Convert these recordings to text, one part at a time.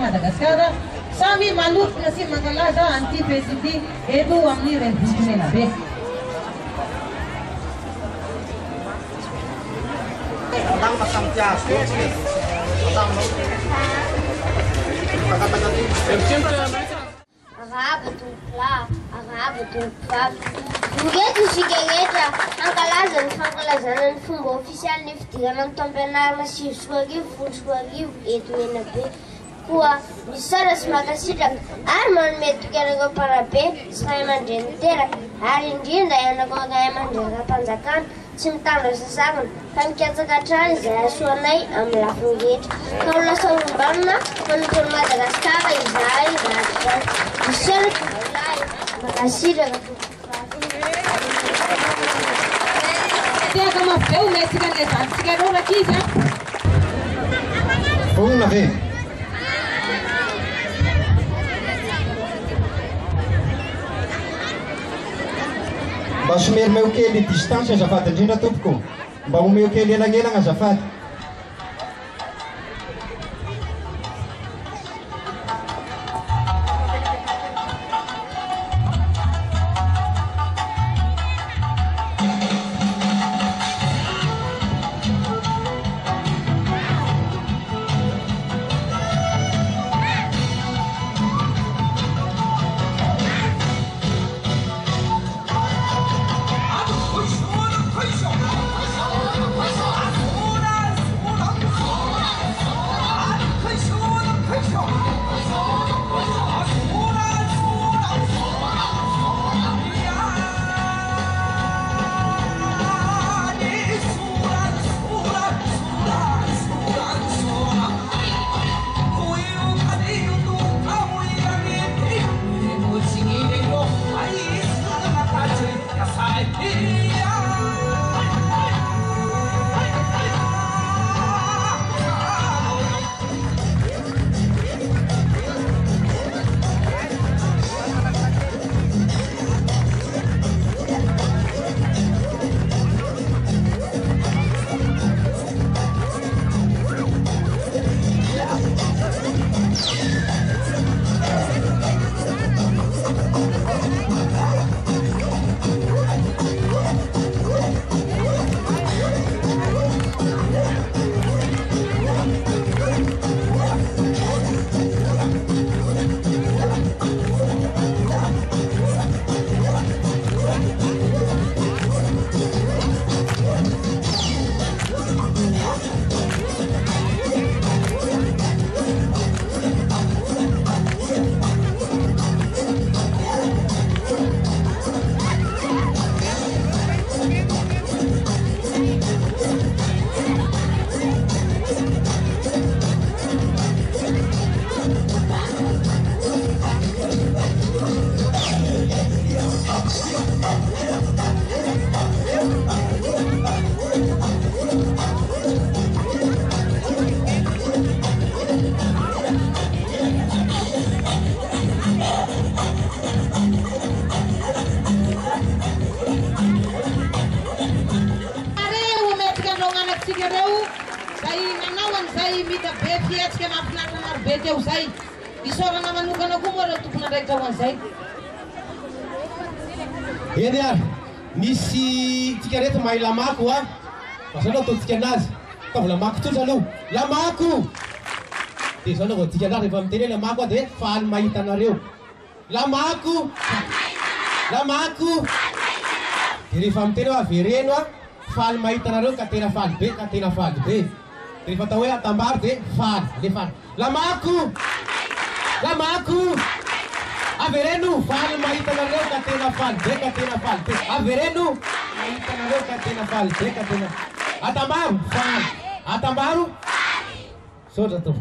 Madagascar sami manutra si mangalaza anti presidente edu amni renfumena be Abang pasang jas pasang Ninguém chega ang kalazan ng fumbo official niftigan ng tampenar na si swagi ito na be kuwa bisaras makasidak arman metu kena para be saiman dentera harin dinda yana go gaiman jaga panjakan cinta rasa sangan kan kita kacang saya suanai amla fungit kalau langsung barna menurut Madagascar izai dan bisar kulai makasih dengan dia kama feu mesikan lesan sigaro rakija na be mba somary meo kely distance azafady indrindra tompoko mba omeo kely elagnelagna azafady Eny ary misy tsika reto mahay lamako a basa anao ataontsika anazy ataovy lamako tsotra aloha lamako dia zao anao vaotsika anazy rehefa miteny hoe lamako a dia faly mahita anareo lamako dia rehefa miteny hoe avereno a faly mahita anareo ka tena faly be dia rehefa atao hoe atambaro dia faly le faly lamako avereno faly mahita anareo ka tena faly be avereno mahita anareo ka tena faly be atambaro faly atambaro sotra to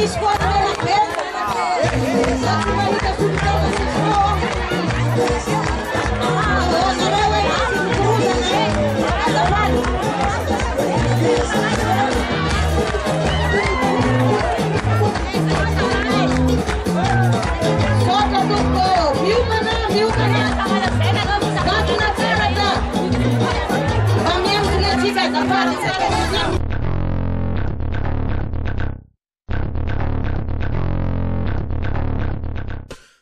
Vamos,